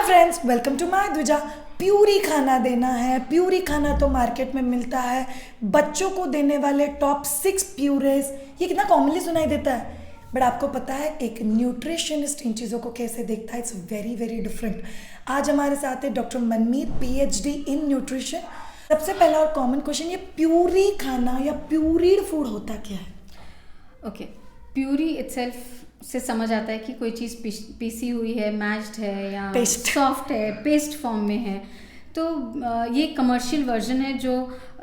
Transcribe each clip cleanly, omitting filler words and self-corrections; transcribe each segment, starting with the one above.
Friends, welcome to my Dwija. Puree खाना देना है। प्यूरी खाना तो मार्केट में मिलता है। बच्चों को देने वाले टॉप 6 प्यूरेज, ये कितना कॉमनली सुनाई देता है, बट आपको पता है एक न्यूट्रिशनिस्ट इन चीज़ों को कैसे देखता है? It's very very different. आज हमारे साथ है doctor Manmeet, PhD in nutrition. सबसे पहला और कॉमन क्वेश्चन, ये प्यूरी खाना या प्यूरीड फूड होता क्या है? ओके, प्यूरी इटसेल्फ से समझ आता है कि कोई चीज़ पीसी हुई है, मैश्ड है या सॉफ्ट है, पेस्ट फॉर्म में है। तो ये कमर्शियल वर्जन है जो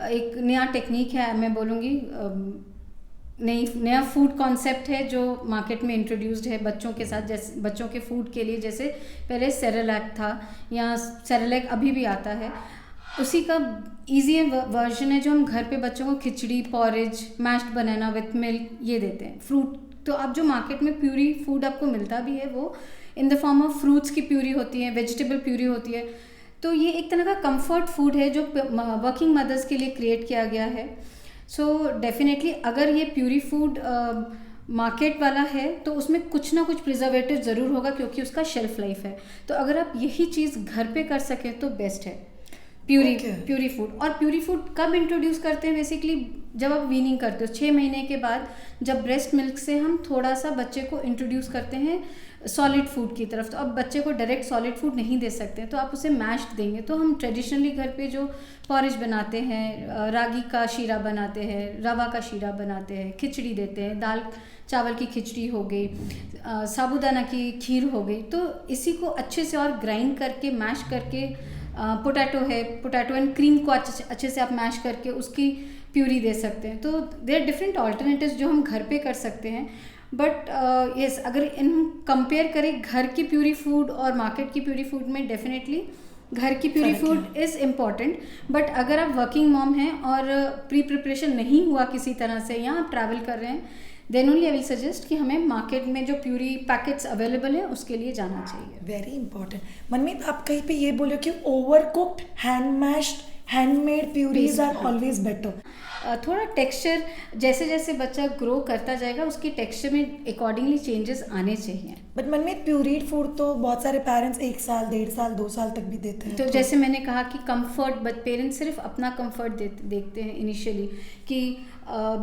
एक नया टेक्निक है, मैं बोलूँगी नया फूड कॉन्सेप्ट है जो मार्केट में इंट्रोड्यूस्ड है बच्चों के साथ, जैसे बच्चों के फूड के लिए। जैसे पहले सेरेलैक था या सेरेलैक अभी भी आता है, उसी का ईजी वर्जन है जो हम घर पे बच्चों को खिचड़ी, पॉरेज, मैश्ड बनाना विथ मिल्क ये देते हैं। फ्रूट तो अब जो मार्केट में प्यूरी फूड आपको मिलता भी है वो in the form of fruits की प्यूरी होती है, वेजिटेबल प्यूरी होती है। तो ये एक तरह का कंफर्ट फूड है जो वर्किंग मदर्स के लिए क्रिएट किया गया है। सो डेफिनेटली अगर ये प्यूरी फूड मार्केट वाला है तो उसमें कुछ ना कुछ प्रिजर्वेटिव ज़रूर होगा क्योंकि उसका शेल्फ लाइफ है। तो अगर आप यही चीज़ घर पे कर सकें तो बेस्ट है प्यूरी फूड। और प्यूरी फूड कब इंट्रोड्यूस करते हैं? बेसिकली जब आप वीनिंग करते हो 6 महीने के बाद, जब ब्रेस्ट मिल्क से हम थोड़ा सा बच्चे को इंट्रोड्यूस करते हैं सॉलिड फूड की तरफ। तो अब बच्चे को डायरेक्ट सॉलिड फूड नहीं दे सकते, तो आप उसे मैश्ड देंगे। तो हम ट्रेडिशनली घर पे जो पॉरेज बनाते हैं, रागी का शीरा बनाते हैं, रवा का शीरा बनाते हैं, खिचड़ी देते हैं, दाल चावल की खिचड़ी हो गई, साबूदाना की खीर हो गई। तो इसी को अच्छे से और ग्राइंड करके मैश करके, पोटैटो है, पोटैटो एंड क्रीम को अच्छे से आप मैश करके उसकी प्यूरी दे सकते हैं। तो देयर आर डिफरेंट ऑल्टरनेटिव्स जो हम घर पे कर सकते हैं। बट यस, अगर इन कंपेयर करें घर की प्यूरी फूड और मार्केट की प्यूरी फूड में, डेफिनेटली घर की puree food is important. But अगर आप वर्किंग मॉम हैं और प्री प्रिपरेशन नहीं हुआ किसी तरह से या आप ट्रैवल कर रहे हैं, then only I will suggest कि हमें मार्केट में जो प्यूरी पैकेट्स अवेलेबल है उसके लिए जाना चाहिए। Very important. मनमीत, आप कहीं पे ये बोलो कि over cooked handmade purees are always better. थोड़ा टेक्सचर जैसे जैसे बच्चा ग्रो करता जाएगा उसकी टेक्सचर में अकॉर्डिंगली चेंजेस आने चाहिए। बट मनमीत, प्यूरीड फूड तो बहुत सारे पेरेंट्स 1 साल, 1.5 साल, 2 साल तक भी देते हैं। तो जैसे मैंने कहा कि कंफर्ट, बट पेरेंट्स सिर्फ अपना कंफर्ट देखते हैं इनिशियली कि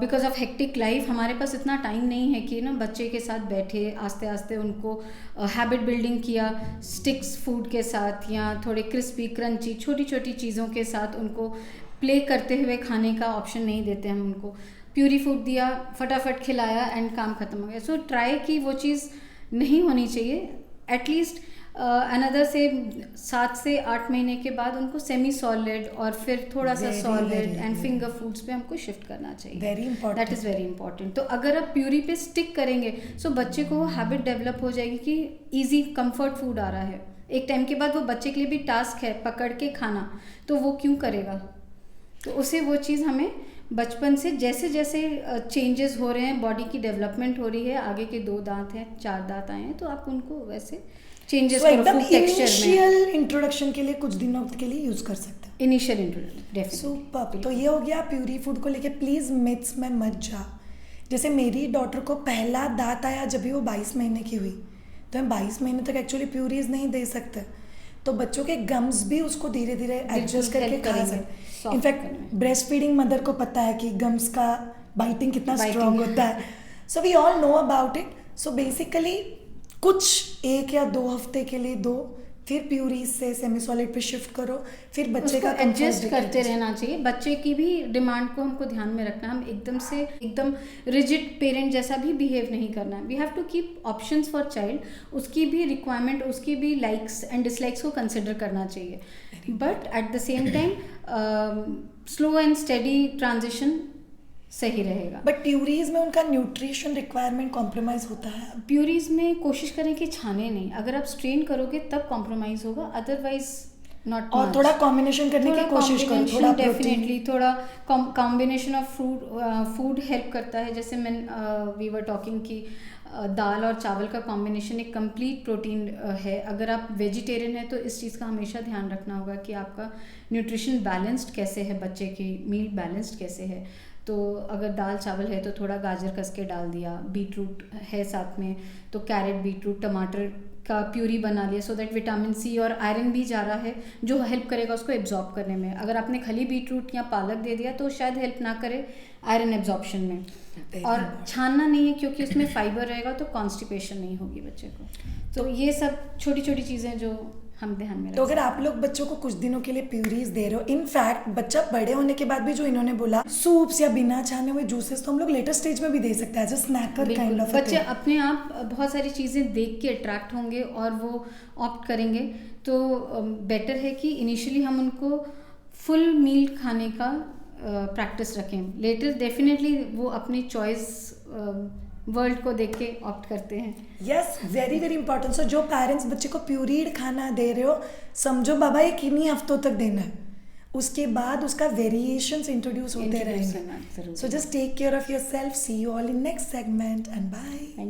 बिकॉज ऑफ हेक्टिक लाइफ हमारे पास इतना टाइम नहीं है कि ना बच्चे के साथ बैठे आस्ते आस्ते उनको हैबिट बिल्डिंग किया स्टिक्स फूड के साथ या थोड़े क्रिस्पी क्रंची छोटी छोटी चीज़ों के साथ उनको प्ले करते हुए खाने का ऑप्शन नहीं देते हम उनको। प्यूरी फूड दिया, फटाफट खिलाया एंड काम खत्म हो गया। सो ट्राई की वो चीज़ नहीं होनी चाहिए। एटलीस्ट अनदर से 7 से 8 महीने के बाद उनको सेमी सॉलिड और फिर थोड़ा सा सॉलिड एंड फिंगर फूड्स पे हमको शिफ्ट करना चाहिए। Very important, that is very important. तो अगर आप प्यूरी पे स्टिक करेंगे सो बच्चे को वो हैबिट डेवलप हो जाएगी कि ईजी कंफर्ट फूड आ रहा है। एक टाइम के बाद वो बच्चे के लिए भी टास्क है पकड़ के खाना, तो वो क्यों करेगा? तो उसे वो चीज़ हमें बचपन से जैसे जैसे चेंजेस हो रहे हैं, बॉडी की डेवलपमेंट हो रही है, आगे के 2 दांत हैं, 4 दांत आए हैं, तो आप उनको वैसे चेंजेस करो फूड टेक्सचर में। इनिशियल इंट्रोडक्शन के लिए कुछ दिनों के लिए यूज कर सकते हैं। Initial introduction super. तो ये हो गया प्यूरी फूड को लेके। प्लीज मिथ्स में मत जा। जैसे मेरी डॉटर को पहला दांत आया जब भी वो 22 महीने की हुई, तो हम 22 महीने तक एक्चुअली प्यूरीज नहीं दे सकते। तो बच्चों के गम्स भी उसको धीरे धीरे एडजस्ट करके खा सकते। इनफैक्ट ब्रेस्ट फीडिंग मदर को पता है कि गम्स का बाइटिंग कितना स्ट्रॉन्ग होता है। So we all know about it. So basically कुछ 1 या 2 हफ्ते के लिए दो, फिर प्यूरी से सेमी सॉलिड पे शिफ्ट करो, फिर बच्चे का एडजस्ट करते रहना चाहिए। बच्चे की भी डिमांड को हमको ध्यान में रखना। हम एकदम रिजिड पेरेंट जैसा भी बिहेव नहीं करना है। We have to keep options for child. उसकी भी रिक्वायरमेंट, उसकी भी लाइक्स एंड डिसलाइक्स को कंसिडर करना चाहिए। But at the same time slow and steady transition सही रहेगा। बट प्यूरीज में उनका न्यूट्रिशन रिक्वायरमेंट कॉम्प्रोमाइज होता है। प्यूरीज में कोशिश करें कि छाने नहीं। अगर आप स्ट्रेन करोगे तब कॉम्प्रोमाइज होगा, अदरवाइज नॉट। और थोड़ा कॉम्बिनेशन करने की कोशिश करो, थोड़ा डेफिनेटली थोड़ा कॉम्बिनेशन ऑफ फूड हेल्प करता है। जैसे मैं वी वर टॉकिंग की दाल और चावल का कॉम्बिनेशन एक कंप्लीट प्रोटीन है। अगर आप वेजिटेरियन है तो इस चीज़ का हमेशा ध्यान रखना होगा कि आपका न्यूट्रिशन बैलेंस्ड कैसे है, बच्चे की मील बैलेंस्ड कैसे है। तो अगर दाल चावल है तो थोड़ा गाजर कस के डाल दिया, बीट रूट है साथ में तो कैरेट, बीट रूट, टमाटर का प्यूरी बना लिया, सो दैट विटामिन सी और आयरन भी जा रहा है जो हेल्प करेगा उसको एब्जॉर्ब करने में। अगर आपने खाली बीटरूट या पालक दे दिया तो शायद हेल्प ना करे आयरन एब्जॉर्प्शन में। और छानना नहीं है क्योंकि उसमें फाइबर रहेगा तो कॉन्स्टिपेशन नहीं होगी बच्चे को। तो ये सब छोटी छोटी चीज़ें जो हम ध्यान में तो अगर आप लोग बच्चों को कुछ दिनों के लिए प्यूरीज दे रहे हो, इनफैक्ट बच्चा बड़े होने के बाद भी जो इन्होंने बोला सूप्स या बिना छाने हुए जूसेस, तो हम लोग लेटर स्टेज में भी दे सकते हैं as a snacker kind of. बच्चे अपने आप बहुत सारी चीज़ें देख के अट्रैक्ट होंगे और वो ऑप्ट करेंगे। तो बेटर है कि इनिशियली हम उनको फुल मील खाने का प्रैक्टिस रखें। लेटर डेफिनेटली वो अपनी चॉइस वर्ल्ड को देख के ऑप्ट करते हैं। Yes, very very important. So जो पेरेंट्स बच्चे को प्यूरीड खाना दे रहे हो, समझो बाबा ये किन्हीं हफ्तों तक देना है, उसके बाद उसका वेरिएशंस इंट्रोड्यूस होते रहेंगे। So just take care of yourself, see you all in next segment and bye.